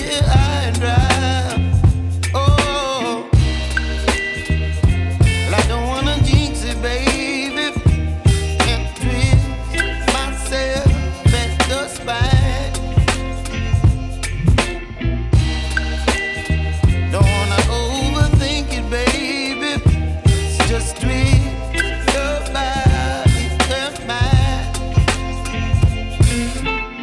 here high and dry. Oh, well, I don't wanna jinx it, baby, and twist myself at the spine. Don't wanna overthink it, baby. It's just twist your body and mine.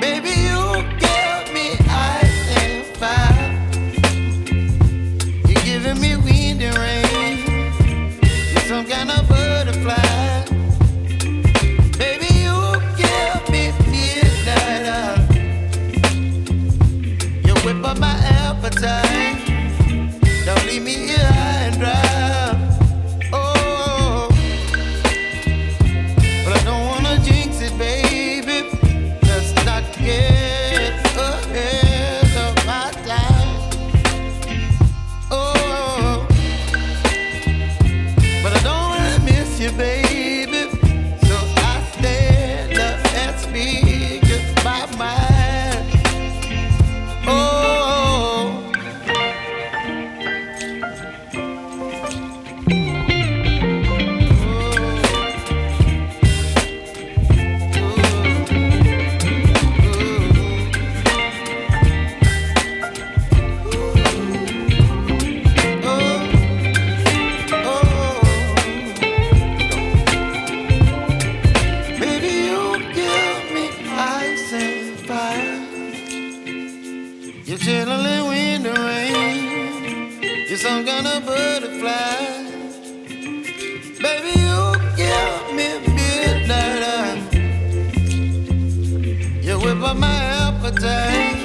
Baby, you give me ice and fire. You're giving me wind and rain. You're some kind of butterfly. Baby, you give me midnight. You whip up my appetite. Don't leave me here high and dry. Oh, but I don't wanna jinx it, baby. Let's not get ahead of my time. Oh, but I don't wanna miss you, baby. So I stand up and speak my mind. Oh. Baby, you give me ice and fire. You're chilling wind and rain. You're some kind of butterfly. Baby, you give me midnight. You whip up my appetite.